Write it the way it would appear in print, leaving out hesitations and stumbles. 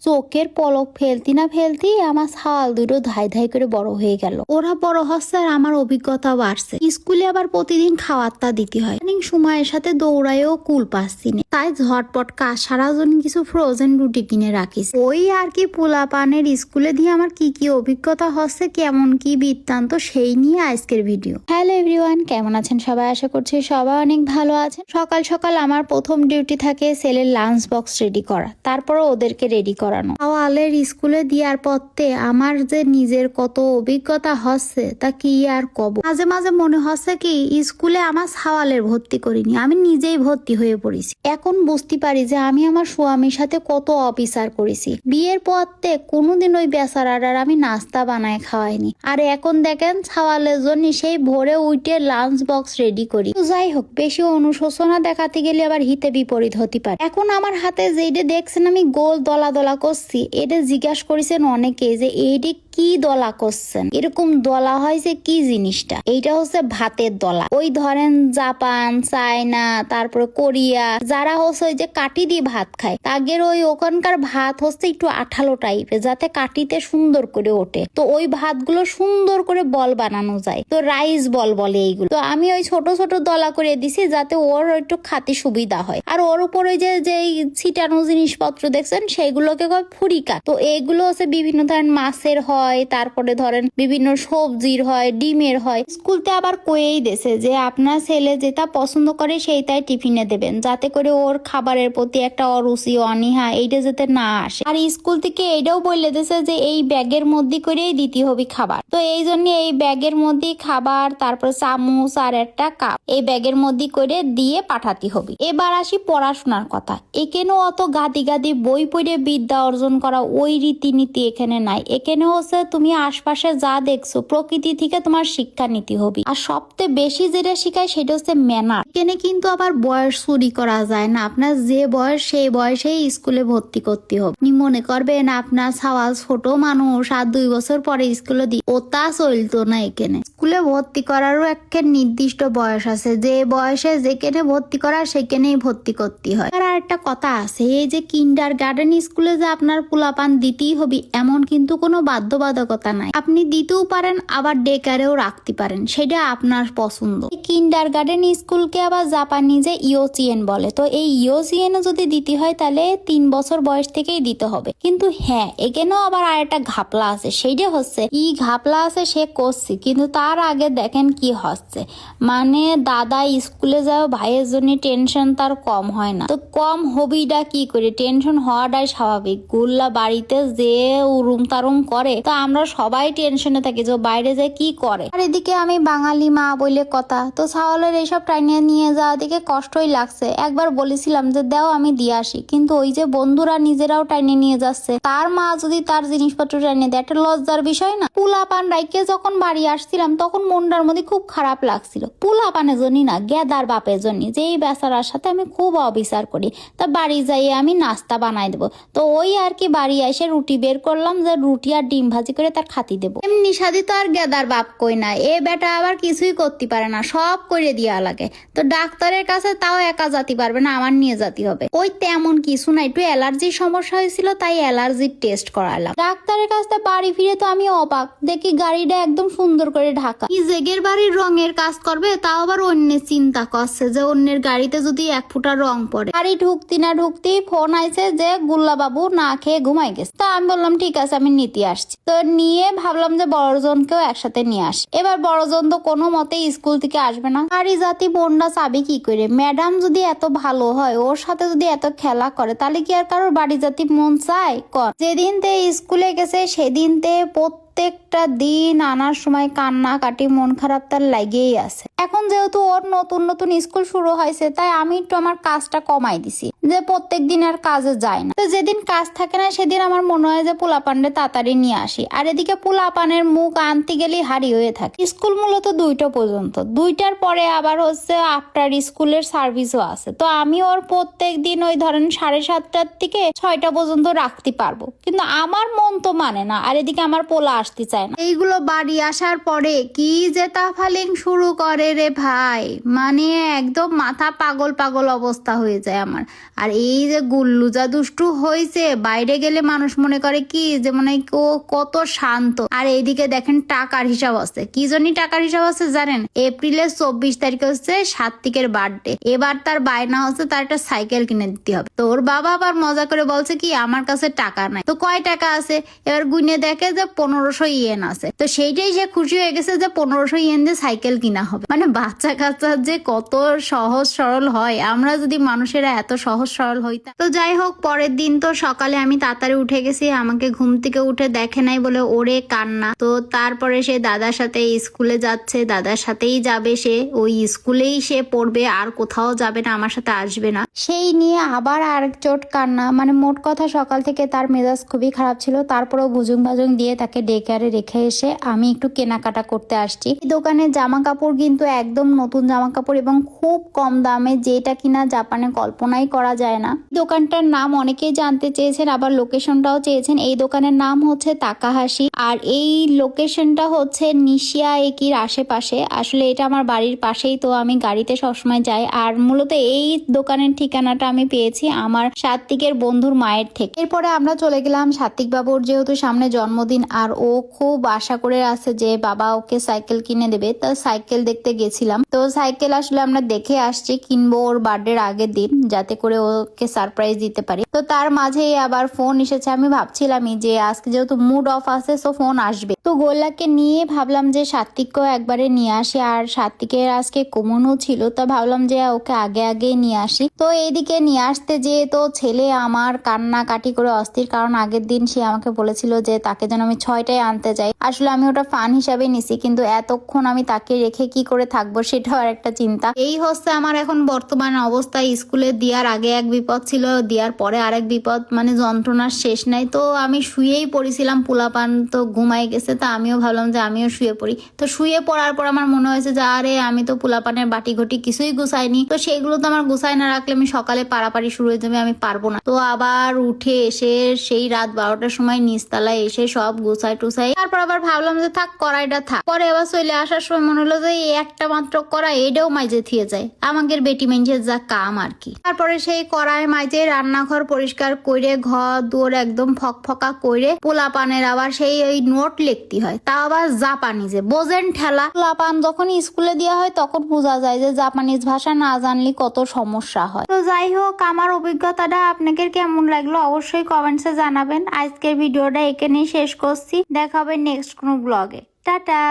চোখের পলক ফেলতি না ফেলতি আমার ছাল দুটো ধাই ধাই করে বড় হয়ে গেল। ওরা বড় হচ্ছে আর আমার অভিজ্ঞতা বাড়ছে। স্কুলে আবার প্রতিদিন খাওয়ারটা দিতে হয়, সময়ের সাথে দৌড়ায়ও কুল পাচ্ছি না, তাই ঝটপট কাজ সারার জন্য কিছু ফ্রোজেন রুটি কিনে রাখিস। ওই আর কি পোলা পানের স্কুলে দিয়ে আমার কি কি অভিজ্ঞতা হচ্ছে, কেমন কি বৃত্তান্ত, সেই নিয়ে আজকের ভিডিও। হ্যালো এভরিওয়ান, কেমন আছেন সবাই? আশা করছি সবাই অনেক ভালো আছেন। সকাল সকাল আমার প্রথম ডিউটি থাকে ছেলের লাঞ্চ বক্স রেডি করা, তারপর ওদেরকে রেডি করানো। আওয়ালের স্কুলে দেওয়ার পথে আমার যে নিজের কত অভিজ্ঞতা হচ্ছে তা কি আর কব। মাঝে মাঝে মনে হচ্ছে কি স্কুলে আমার সাওয়ালের ভর্তি করিনি, আমি নিজেই ভর্তি হয়ে পড়েছি। এখন বুঝতে পারি যে আমি আমার স্বামীর সাথে কত অবিচার করেছি। বিয়ের পথে কোনোদিন ওই বেচারার আমি নাস্তা বানায় খাওয়াইনি, আর এখন দেখেন সাওয়ালের জন্য সেই ভোরে উঠে লাঞ্চ বক্স রেডি করি। যাই হোক, বেশি অনুশোচনা দেখাতে গেলে আবার হিতে বিপরীত হতে পারে। এখন আমার হাতে যেটা দেখছেন আমি গোল দলা দলা করছি, এটা জিজ্ঞাসা করেছেন অনেকে যে এইটি কি দলা করছেন, এরকম দলা হয় যে কি জিনিসটা? এইটা হচ্ছে ভাতের দলা। ওই ধরেন জাপান, চায়না, তারপরে কোরিয়া, যারা হচ্ছে ওই যে কাঠি দিয়ে ভাত খায়, তাদের ওই ওখানকার ভাত হচ্ছে একটু আঠালো টাইপের, যাতে কাঠিতে সুন্দর করে ওঠে। তো ওই ভাতগুলো সুন্দর করে বল বানানো যায়, তো রাইস বল বলে এইগুলো। তো আমি ওই ছোট ছোট দলা করে দিছি যাতে ওর একটু খাতে সুবিধা হয়। আর ওর উপরে যে ছিটানো জিনিসপত্র দেখছেন সেগুলোকে ফুরিকা। তো এইগুলো হচ্ছে বিভিন্ন ধরনের মাছের হয়, তারপরে ধরেন বিভিন্ন সবজির হয়, ডিমের হয়। স্কুলতে আবার কয়েই দেছে যে আপনার ছেলে যেটা পছন্দ করে সেইটাই টিফিনে দেবেন, যাতে করে ওর খাবারের প্রতি একটা অরুচি অনীহা এইটা যাতে না আসে। আর স্কুল থেকে এইটাও বলে দিয়েছে যে এই ব্যাগের মধ্যে করেই দিতে হবে খাবার। তো এই জন্য এই ব্যাগের মধ্যে খাবার, তারপর চামচ আর একটা কাপ এই ব্যাগের মধ্যে করে দিয়ে পাঠাতে হবে। এবার আসি পড়াশোনার কথা। এখানেও অত গাদি গাদি বই পড়ে বিদ্যা অর্জন করা ওই রীতিনীতি এখানে নাই। এখানে হচ্ছে তুমি আশপাশে যা দেখছো প্রকৃতি থেকে তোমার শিক্ষা নিতে হবে। আর সবচেয়ে বেশি যেটা শিখায় সেটা হচ্ছে ম্যানার। এখানে কিন্তু আবার বয়স চুরি করা যায় না, আপনার যে বয়স সেই বয়সেই স্কুলে ভর্তি করতে হবে। আপনি মনে করবেন আপনার সাওয়াল ছোট মানুষ আর 2 বছর পরে স্কুলে দিই, ও তা চলতো না। এখানে স্কুলে ভর্তি করারও একটা নির্দিষ্ট বয়স আছে, যে বয়সে যেখানে ভর্তি করা সেখানেই ভর্তি করতে হয়। আর একটা কথা আছে, এই যে কিন্ডার গার্ডেন স্কুলে যে আপনার পোলাপান দিতেই হবে এমন কিন্তু কোনো বাধ্যবাধকতা নাই। আপনি দিতেও পারেন, আবার ডে কেয়ারেও রাখতে পারেন, সেটা আপনার পছন্দ। কিন্ডার গার্ডেন স্কুলকে আবার জাপানি যে ইয়োচিয়েন বলে। তো এই ইয়োচিয়েনও যদি দিতে হয় তাহলে 3 বছর বয়স থেকেই দিতে হবে। কিন্তু হ্যাঁ, এখানেও আবার আর একটা ঘাপলা আছে, সেইটা হচ্ছে ঘাপলা আছে সে করছে, কিন্তু তার আগে দেখেন কি হচ্ছে। মানে দাদা স্কুলে যাও, ভাইয়ের জন্য টেনশন তার কম হয় না। তো কম হবিটা কি করে, টেনশন হওয়াটাই স্বাভাবিক। গুল্লা বাড়িতে যে উরুম তারুম করে, তো আমরা সবাই টেনশনে থাকি যে বাইরে যায় কি করে। আর এদিকে আমি বাঙালি মা বলে কথা, তো ছাওয়ালের এইসব টাইনে নিয়ে যাওয়া দিকে কষ্টই লাগছে। একবার বলেছিলাম যে দাও আমি দিয়ে আসি, কিন্তু ওই যে বন্ধুরা নিজেরাও টাইনে নিয়ে যাচ্ছে, তার মা যদি তার জিনিসপত্র টাইনে দেয়, একটা লজ্জার বিষয় না? পোলাপান রাইকে যখন বাড়ি আসছিলাম তখন মনটার মধ্যে খুব খারাপ লাগছিল। পোলাপানের জন্য না, গেদার বাপের জন্য, যে এই বেচারার সাথে আমি খুব অবিচার করি। তা বাড়ি যাইয়ে আমি নাস্তা বানাই দেবো। তো ওই আর কি বাড়ি এসে রুটি বের করলাম, যে রুটি আর ডিম ভাজি করে তার খাতি দেবো। এমনি সাদি তো আর গেদার বাপ কই না, এ বেটা আবার কিছুই করতে পারে না, সব করে দিয়া লাগে। তো ডাক্তারের কাছে তাও একা যেতে পারবে না, আমার নিয়ে যেতে হবে। ওই তেমন কিছু না, একটু অ্যালার্জির সমস্যা হয়েছিল, তাই অ্যালার্জির টেস্ট করালাম। ডাক্তারের কাছে বাড়ি ফিরে তো আমি অবাক, দেখি গাড়িটা একদম সুন্দর করে ঢাকা। নিজের বাড়ির রঙের কাজ করবে, তাও আবার অন্যের চিন্তা করছে যে অন্যের গাড়িতে যদি 1 ফুটা রং পড়ে। গাড়ি ঢুকতি না ঢুকতেই ফোন আইছে যে গুল্লা বাবু না খেয়ে ঘুমাই গেছে। তা আমি বললাম ঠিক আছে, আমি নিতে আসছি। তো নিয়ে ভাবলাম যে বড়জনকেও একসাথে নিয়ে আসি। এবার বড়জন তো কোনো মতে স্কুল থেকে আসবে না, গাড়ি জাতি বোনরা চাবি কি করে? ম্যাডাম যদি এত ভালো হয়, ওর সাথে যদি এত খেলা করে, তাহলে কি আর কারোর বাড়ি জাতি মন চায়? যেদিন তে স্কুলে গেছে সেদিন তে প্রত্যেকটা দিন আনার সময় কান্নাকাটি, মন খারাপ তার লাগেই আছে। এখন যেহেতু ওর নতুন নতুন স্কুল শুরু হয়েছে, তাই আমি একটু আমার কাজটা কমাই দিছি, যে প্রত্যেক দিন আর কাজে যায় না। তো যেদিন কাজ থাকে না সেদিন আমার মনে হয় যে পোলাপানরে তাড়াতাড়ি নিয়ে আসি। আর এদিকে পোলাপানের মুখ আনতে গেলেই হারি হয়ে থাকে। স্কুল মূলত 2টা পর্যন্ত, 2টার পরে আবার হচ্ছে আফটার স্কুলের সার্ভিসও আছে। তো আমি ওর প্রত্যেক দিন ওই ধরেন 7:30টার থেকে 6টা পর্যন্ত রাখতে পারবো, কিন্তু আমার মন তো মানে না। আর এদিকে আমার পোলা আসতে চায় দেয় না। এইগুলো বাড়ি আসার পরে কি যে তাফালিং শুরু করে রে ভাই, মানে একদম মাথা পাগল পাগল অবস্থা হয়ে যায় আমার। আর এই যে গুল্লুজা দুষ্টু হয়েছে, বাইরে গেলে মানুষ মনে করে কি যে মানে ও কত শান্ত। আর এইদিকে দেখেন টাকার হিসাব আছে, কি জন্য টাকার হিসাব আছে জানেন? এপ্রিলের 24 তারিখে হচ্ছে সাত্বিকের বার্থডে। এবার তার বায়না হচ্ছে তার একটা সাইকেল কিনে দিতে হবে। তো ওর বাবা আবার মজা করে বলছে কি আমার কাছে টাকা নাই। তো কয় টাকা আছে? এবার গুনে দেখে যে 1500 ইয়েন আছে। তো সেইটাই সে খুশি হয়ে গেছে যে 1500 ইয়েন দিয়ে সাইকেল কিনা হবে। মানে বাচ্চা কাচ্চা যে কত সহজ সরল হয়, আমরা যদি মানুষেরা এত সহজ সরল হইতাম। তো যাই হোক, পরের দিন তো সকালে আমি তাড়াতাড়ি উঠে গেছি, আমাকে ঘুম থেকে উঠে দেখে নাই বলে ওরে কান্না। তো তারপরে সে দাদার সাথে স্কুলে যাচ্ছে, দাদার সাথেই যাবে, সে ওই স্কুলেই সে পড়বে, আর কোথাও যাবে না, আমার সাথে আসবে না। সেই নিয়ে আবার আরেক চোট কান্না। মানে মোট কথা সকাল থেকে তার মেজাজ খুবই খারাপ ছিল। তারপরেও বুজুং বাজুং দিয়ে তাকে ডেকে রেখে এসে আমি একটু কেনাকাটা করতে আসছি। দোকানের জামা কাপড় কিন্তু একদম নতুন জামা কাপড় এবং খুব কম দামে, যেটা কিনা জাপানে কল্পনাই করা যায় না। দোকানটার নাম অনেকেই জানতে চেয়েছেন, আবার লোকেশনটাও চেয়েছেন। এই দোকানের নাম হচ্ছে তাকাহাশি, আর এই লোকেশনটা হচ্ছে নিশিয়া একির আশেপাশে। আসলে এটা আমার বাড়ির পাশেই, তো আমি গাড়িতে সবসময় যাই। আর মূলত এই দোকানের ঠিকানাটা আমি পেয়েছি আমার সাত্বিকের বন্ধুর মায়ের থেকে। এরপরে আমরা চলে গেলাম সাত্বিক বাবুর যেহেতু সামনে জন্মদিন, আর ও খুব আশা করে আছে যে বাবা ওকে সাইকেল কিনে দেবে, তা সাইকেল দেখতে গেছিলাম। তো সাইকেল আসলে আমরা দেখে আসছি, কিনবো ওর বার্থডের আগের দিন, যাতে করে ওকে সারপ্রাইজ দিতে পারি। তো তার মাঝেই আবার ফোন এসেছে। আমি ভাবছিলামই যে আজকে যেহেতু মুড অফ আছে, সো ফোন আসবে। তো গোল্লাকে নিয়ে ভাবলাম যে সাত্বিককেও একবারে নিয়ে আসি, আর সাত্বিকের আজকে কোমনও ছিল, তা ভাবলাম যে ওকে আগে আগে নিয়ে আসি। তো এইদিকে নিয়ে আসতে যেয়ে তো ছেলে আমার কান্নাকাটি করে অস্থির, কারণ আগের দিন সে আমাকে বলেছিল যে তাকে যেন আমি 6টায় আনতে যাই। আসলে আমি ওটা ফান হিসাবে নিছি, কিন্তু এতক্ষণ আমি তাকে রেখে কি করে থাকবো সেটাও আর একটা চিন্তা। এই হচ্ছে আমার এখন বর্তমান অবস্থা। স্কুলে দেওয়ার আগে এক বিপদ ছিল, দেওয়ার পরে আরেক বিপদ, মানে যন্ত্রণার শেষ নাই। তো আমি শুয়েই পড়েছিলাম, পোলাপান তো ঘুমাই গেছে, তা আমিও ভাবলাম যে আমিও শুয়ে পড়ি। তো শুয়ে পড়ার পর আমার মনে হয়েছে যে আরে আমি তো পোলাপানের বাটি ঘটি কিছুই গুছাইনি, তো সেইগুলো তো আমার গুছাই না রাখলে আমি সকালে পারাপারি শুরু হয়ে যাবে, আমি পারবো না। তো আবার উঠে এসে সেই রাত 12টার সময় নিচতলায় এসে সব গুছাই টুছাই, তারপর আবার ভাবলাম যে থাক কড়াইটা থাক। পরে আবার চলে আসার সময় মনে হলো যে এই একটা মাত্র কড়াই, এটাও মাইজে থিয়ে যায়, আমাদের বেটি মেঞ্জের যা কাম আর কি। তারপরে সেই কড়াই মাইজে রান্নাঘর পরিষ্কার করে ঘর দুয়ার একদম ফকফকা করে পোলাপানের আবার সেই ওই নোট লিখতে হয়, তা আবার জাপানিজে, বোঝেন ঠেলা। পোলাপান যখন স্কুলে দেওয়া হয় তখন বোঝা যায় যে জাপানিজ ভাষা না জানলে কত সমস্যা হয়। তো যাই হোক, আমার অভিজ্ঞতাটা আপনাদের কেমন লাগলো অবশ্যই কমেন্টসে জানাবেন। আজকের ভিডিওটা এখানেই শেষ করছি, দেখা হবে নেক্সট কোনো ব্লগে। টাটা।